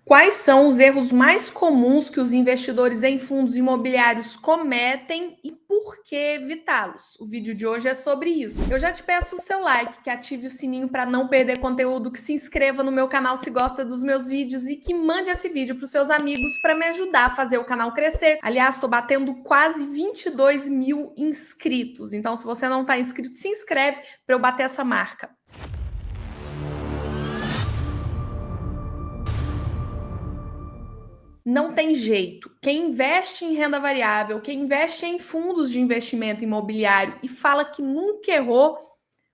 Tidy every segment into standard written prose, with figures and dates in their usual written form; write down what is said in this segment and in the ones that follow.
Quais são os erros mais comuns que os investidores em fundos imobiliários cometem e por que evitá-los? O vídeo de hoje é sobre isso. Eu já te peço o seu like, que ative o sininho para não perder conteúdo, que se inscreva no meu canal se gosta dos meus vídeos e que mande esse vídeo para os seus amigos para me ajudar a fazer o canal crescer. Aliás, estou batendo quase 22 mil inscritos, então se você não está inscrito, se inscreve para eu bater essa marca. Não tem jeito. Quem investe em renda variável, quem investe em fundos de investimento imobiliário e fala que nunca errou,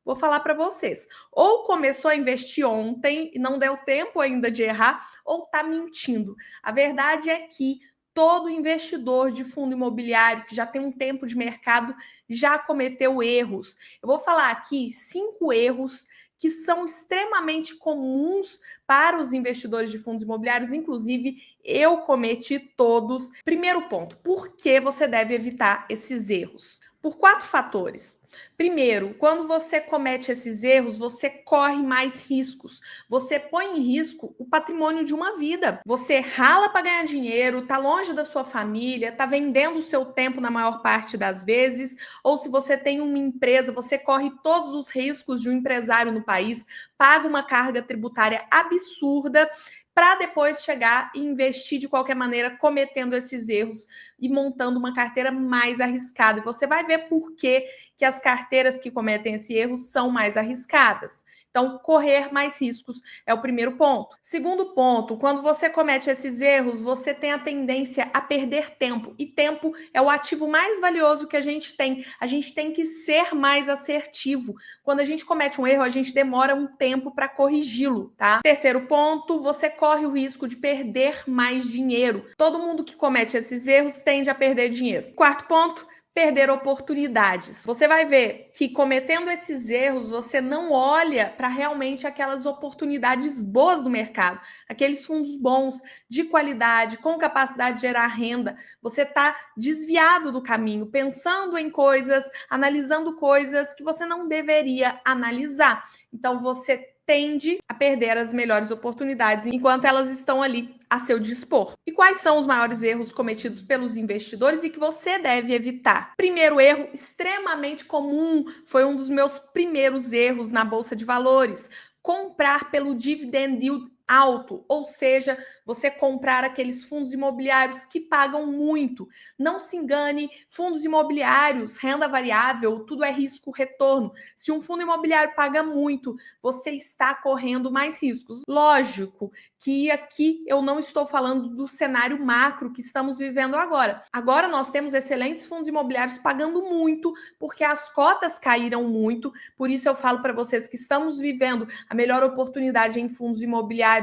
vou falar para vocês. Ou começou a investir ontem e não deu tempo ainda de errar, ou está mentindo. A verdade é que todo investidor de fundo imobiliário que já tem um tempo de mercado já cometeu erros. Eu vou falar aqui 5 erros que são extremamente comuns para os investidores de fundos imobiliários, inclusive eu cometi todos. Primeiro ponto, por que você deve evitar esses erros? Por 4 fatores. Primeiro, quando você comete esses erros, você corre mais riscos. Você põe em risco o patrimônio de uma vida. Você rala para ganhar dinheiro, tá longe da sua família, tá vendendo o seu tempo na maior parte das vezes, ou se você tem uma empresa, você corre todos os riscos de um empresário no país, paga uma carga tributária absurda para depois chegar e investir de qualquer maneira, cometendo esses erros e montando uma carteira mais arriscada. E você vai ver por que as carteiras que cometem esse erro são mais arriscadas. Então, correr mais riscos é o primeiro ponto. Segundo ponto, quando você comete esses erros, você tem a tendência a perder tempo. E tempo é o ativo mais valioso que a gente tem. A gente tem que ser mais assertivo. Quando a gente comete um erro, a gente demora um tempo para corrigi-lo, tá? Terceiro ponto, você corre o risco de perder mais dinheiro. Todo mundo que comete esses erros tende a perder dinheiro. Quarto ponto, perder oportunidades. Você vai ver que cometendo esses erros, você não olha para realmente aquelas oportunidades boas do mercado, aqueles fundos bons, de qualidade, com capacidade de gerar renda. Você está desviado do caminho, pensando em coisas, analisando coisas que você não deveria analisar. Então, você tende a perder as melhores oportunidades enquanto elas estão ali a seu dispor. E quais são os maiores erros cometidos pelos investidores e que você deve evitar? Primeiro erro, extremamente comum, foi um dos meus primeiros erros na bolsa de valores: comprar pelo dividend yield alto, ou seja, você comprar aqueles fundos imobiliários que pagam muito. Não se engane, fundos imobiliários, renda variável, tudo é risco-retorno. Se um fundo imobiliário paga muito, você está correndo mais riscos. Lógico que aqui eu não estou falando do cenário macro que estamos vivendo agora. Agora nós temos excelentes fundos imobiliários pagando muito, porque as cotas caíram muito. Por isso eu falo para vocês que estamos vivendo a melhor oportunidade em fundos imobiliários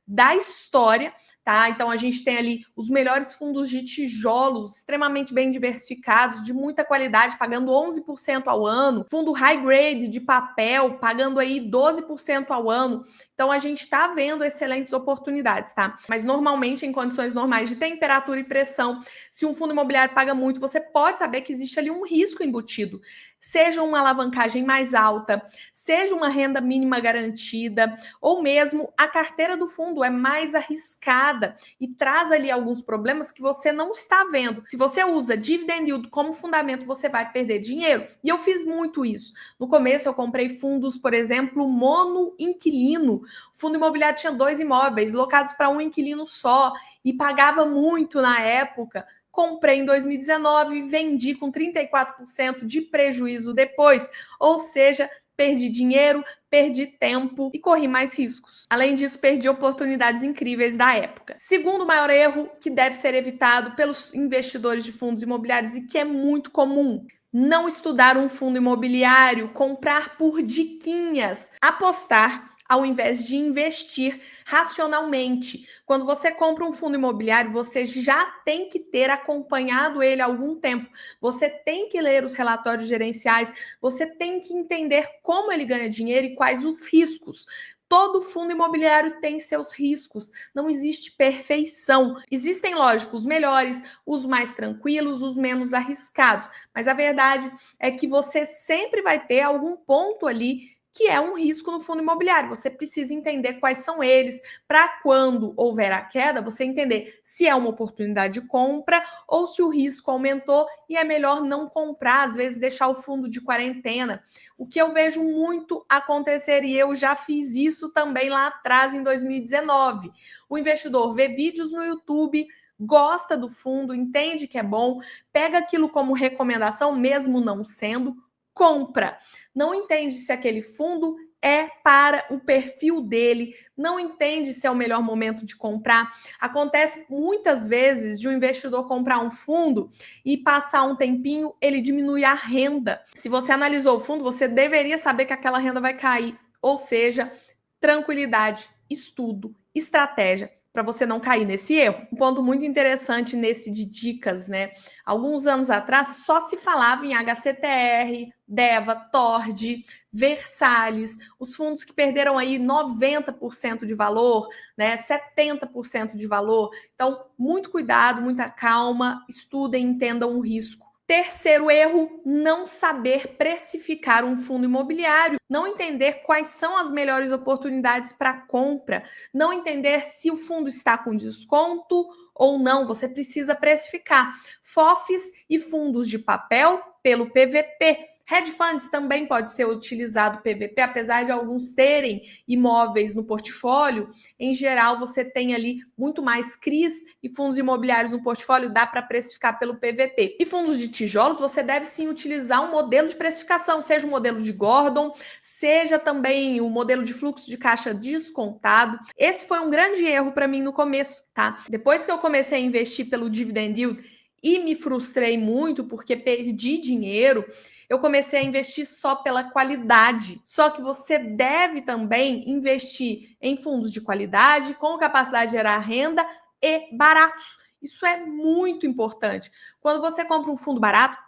da história, tá? Então a gente tem ali os melhores fundos de tijolos, extremamente bem diversificados, de muita qualidade, pagando 11% ao ano, fundo high grade de papel, pagando aí 12% ao ano. Então a gente está vendo excelentes oportunidades, tá? Mas normalmente em condições normais de temperatura e pressão, se um fundo imobiliário paga muito, você pode saber que existe ali um risco embutido. Seja uma alavancagem mais alta, seja uma renda mínima garantida, ou mesmo a carteira do fundo é mais arriscada e traz ali alguns problemas que você não está vendo. Se você usa dividend yield como fundamento, você vai perder dinheiro. E eu fiz muito isso. No começo eu comprei fundos, por exemplo, mono-inquilino. O fundo imobiliário tinha 2 imóveis locados para um inquilino só e pagava muito na época. Comprei em 2019 e vendi com 34% de prejuízo depois. Ou seja, perdi dinheiro, perdi tempo e corri mais riscos. Além disso, perdi oportunidades incríveis da época. Segundo maior erro que deve ser evitado pelos investidores de fundos imobiliários e que é muito comum: não estudar um fundo imobiliário, comprar por diquinhas, apostar ao invés de investir racionalmente. Quando você compra um fundo imobiliário, você já tem que ter acompanhado ele há algum tempo. Você tem que ler os relatórios gerenciais, você tem que entender como ele ganha dinheiro e quais os riscos. Todo fundo imobiliário tem seus riscos, não existe perfeição. Existem, lógico, os melhores, os mais tranquilos, os menos arriscados, mas a verdade é que você sempre vai ter algum ponto ali que é um risco no fundo imobiliário. Você precisa entender quais são eles, para quando houver a queda, você entender se é uma oportunidade de compra ou se o risco aumentou e é melhor não comprar, às vezes deixar o fundo de quarentena. O que eu vejo muito acontecer, e eu já fiz isso também lá atrás, em 2019. O investidor vê vídeos no YouTube, gosta do fundo, entende que é bom, pega aquilo como recomendação, mesmo não sendo, compra. Não entende se aquele fundo é para o perfil dele, não entende se é o melhor momento de comprar. Acontece muitas vezes de um investidor comprar um fundo e passar um tempinho, ele diminui a renda. Se você analisou o fundo, você deveria saber que aquela renda vai cair. Ou seja, tranquilidade, estudo, estratégia para você não cair nesse erro. Um ponto muito interessante nesse de dicas, né? Alguns anos atrás só se falava em HCTR, DEVA, TORD, Versalhes, os fundos que perderam aí 90% de valor, né? 70% de valor. Então, muito cuidado, muita calma, estudem, entendam o risco. Terceiro erro, não saber precificar um fundo imobiliário, não entender quais são as melhores oportunidades para compra, não entender se o fundo está com desconto ou não, você precisa precificar. FOFs e fundos de papel pelo PVP. Hedge funds também pode ser utilizado PVP, apesar de alguns terem imóveis no portfólio, em geral você tem ali muito mais CRIs e fundos imobiliários no portfólio, dá para precificar pelo PVP. E fundos de tijolos, você deve sim utilizar um modelo de precificação, seja o modelo de Gordon, seja também o modelo de fluxo de caixa descontado. Esse foi um grande erro para mim no começo, tá? Depois que eu comecei a investir pelo dividend yield e me frustrei muito porque perdi dinheiro, eu comecei a investir só pela qualidade. Só que você deve também investir em fundos de qualidade, com capacidade de gerar renda e baratos. Isso é muito importante. Quando você compra um fundo barato,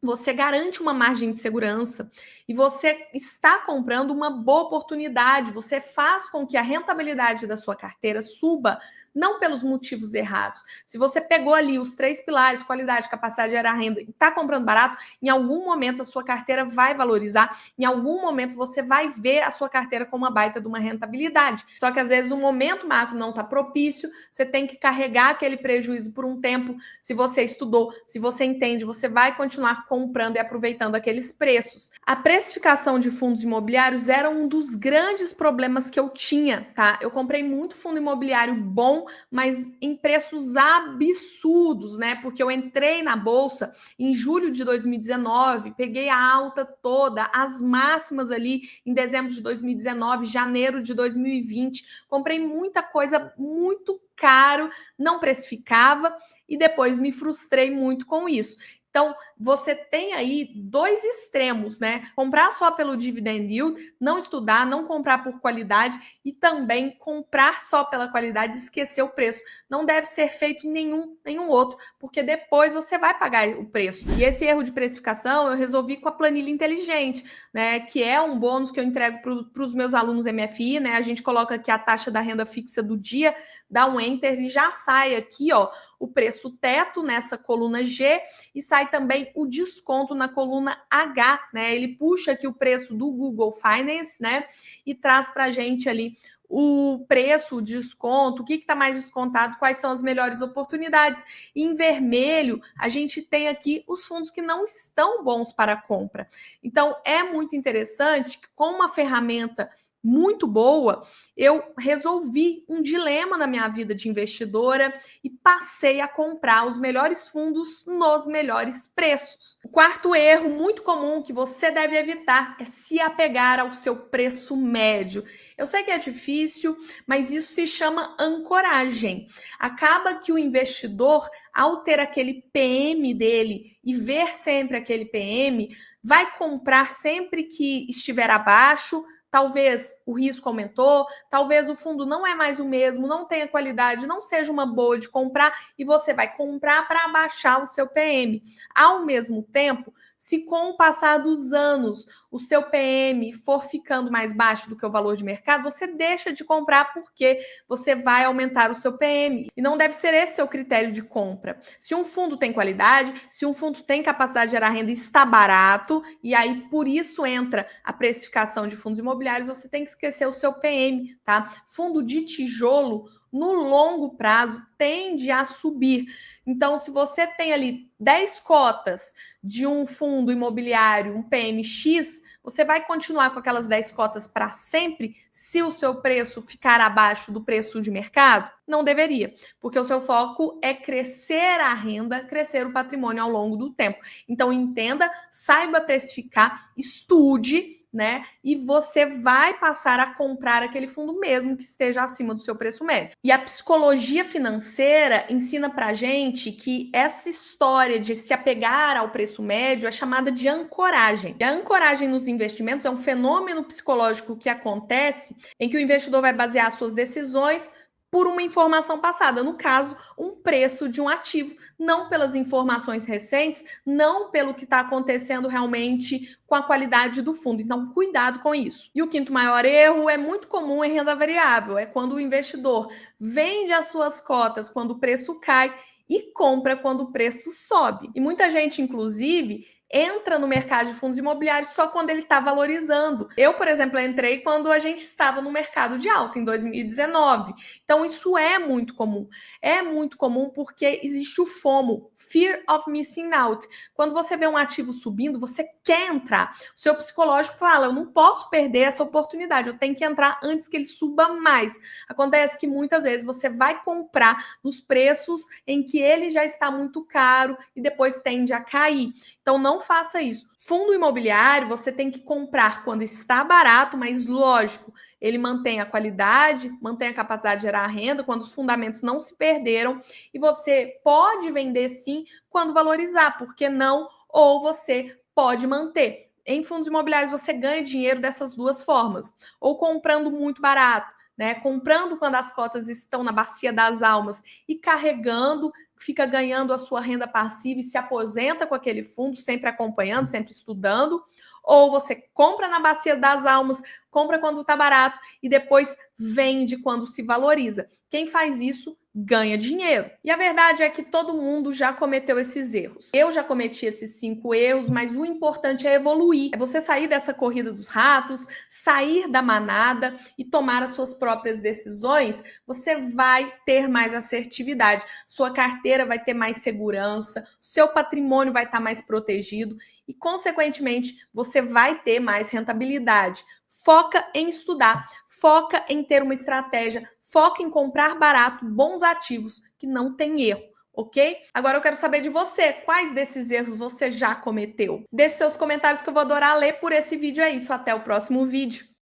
você garante uma margem de segurança e você está comprando uma boa oportunidade. Você faz com que a rentabilidade da sua carteira suba, não pelos motivos errados. Se você pegou ali os 3 pilares, qualidade, capacidade de gerar renda, e está comprando barato, em algum momento a sua carteira vai valorizar, em algum momento você vai ver a sua carteira como uma baita de uma rentabilidade. Só que às vezes o momento macro não está propício, você tem que carregar aquele prejuízo por um tempo. Se você estudou, se você entende, você vai continuar comprando e aproveitando aqueles preços. A precificação de fundos imobiliários era um dos grandes problemas que eu tinha, tá? Eu comprei muito fundo imobiliário bom, mas em preços absurdos, né? Porque eu entrei na bolsa em julho de 2019, peguei a alta toda, as máximas ali em dezembro de 2019, janeiro de 2020. Comprei muita coisa muito caro, não precificava e depois me frustrei muito com isso. Então, você tem aí dois extremos, né? Comprar só pelo dividend yield, não estudar, não comprar por qualidade e também comprar só pela qualidade e esquecer o preço. Não deve ser feito nenhum outro, porque depois você vai pagar o preço. E esse erro de precificação eu resolvi com a planilha inteligente, né? Que é um bônus que eu entrego para os meus alunos MFI, né? A gente coloca aqui a taxa da renda fixa do dia, dá um enter e já sai aqui, ó, o preço teto nessa coluna G e sai também o desconto na coluna H, né? Ele puxa aqui o preço do Google Finance, né? E traz para a gente ali o preço, o desconto, o que está mais descontado, quais são as melhores oportunidades. E em vermelho, a gente tem aqui os fundos que não estão bons para compra. Então, é muito interessante que com uma ferramenta muito boa, eu resolvi um dilema na minha vida de investidora e passei a comprar os melhores fundos nos melhores preços. O quarto erro muito comum que você deve evitar é se apegar ao seu preço médio. Eu sei que é difícil, mas isso se chama ancoragem. Acaba que o investidor, ao ter aquele PM dele e ver sempre aquele PM, vai comprar sempre que estiver abaixo. Talvez o risco aumentou, talvez o fundo não é mais o mesmo, não tenha qualidade, não seja uma boa de comprar e você vai comprar para abaixar o seu PM. Ao mesmo tempo, Se com o passar dos anos o seu PM for ficando mais baixo do que o valor de mercado, você deixa de comprar porque você vai aumentar o seu PM. E não deve ser esse seu critério de compra. Se um fundo tem qualidade, se um fundo tem capacidade de gerar renda e está barato, e aí por isso entra a precificação de fundos imobiliários, você tem que esquecer o seu PM, tá? Fundo de tijolo, no longo prazo, tende a subir. Então, se você tem ali 10 cotas de um fundo imobiliário, um PMX, você vai continuar com aquelas 10 cotas para sempre se o seu preço ficar abaixo do preço de mercado? Não deveria, porque o seu foco é crescer a renda, crescer o patrimônio ao longo do tempo. Então, entenda, saiba precificar, estude, né? E você vai passar a comprar aquele fundo mesmo que esteja acima do seu preço médio. E a psicologia financeira ensina pra gente que essa história de se apegar ao preço médio é chamada de ancoragem. E a ancoragem nos investimentos é um fenômeno psicológico que acontece em que o investidor vai basear suas decisões por uma informação passada, no caso, um preço de um ativo, não pelas informações recentes, não pelo que está acontecendo realmente com a qualidade do fundo. Então, cuidado com isso. E o quinto maior erro é muito comum em renda variável, é quando o investidor vende as suas cotas quando o preço cai e compra quando o preço sobe. E muita gente, inclusive, entra no mercado de fundos imobiliários só quando ele está valorizando. Eu, por exemplo, entrei quando a gente estava no mercado de alta, em 2019. Então, isso é muito comum. É muito comum porque existe o FOMO, Fear of Missing Out. Quando você vê um ativo subindo, você quer entrar. O seu psicológico fala, eu não posso perder essa oportunidade, eu tenho que entrar antes que ele suba mais. Acontece que muitas vezes você vai comprar nos preços em que ele já está muito caro e depois tende a cair. Então, não faça isso. Fundo imobiliário, você tem que comprar quando está barato, mas lógico, ele mantém a qualidade, mantém a capacidade de gerar renda, quando os fundamentos não se perderam, e você pode vender sim quando valorizar, por que não? Ou você pode manter. Em fundos imobiliários, você ganha dinheiro dessas duas formas, ou comprando muito barato, né? Comprando quando as cotas estão na bacia das almas e carregando, fica ganhando a sua renda passiva e se aposenta com aquele fundo, sempre acompanhando, sempre estudando, ou você compra na bacia das almas, compra quando está barato e depois vende quando se valoriza. Quem faz isso ganha dinheiro. E a verdade é que todo mundo já cometeu esses erros. Eu já cometi esses 5 erros, mas o importante é evoluir. É você sair dessa corrida dos ratos, sair da manada e tomar as suas próprias decisões. Você vai ter mais assertividade. Sua carteira vai ter mais segurança, seu patrimônio vai estar mais protegido e, consequentemente, você vai ter mais rentabilidade. Foca em estudar, foca em ter uma estratégia, foca em comprar barato, bons ativos, que não tem erro, ok? Agora eu quero saber de você, quais desses erros você já cometeu? Deixe seus comentários que eu vou adorar ler por esse vídeo. É isso, até o próximo vídeo.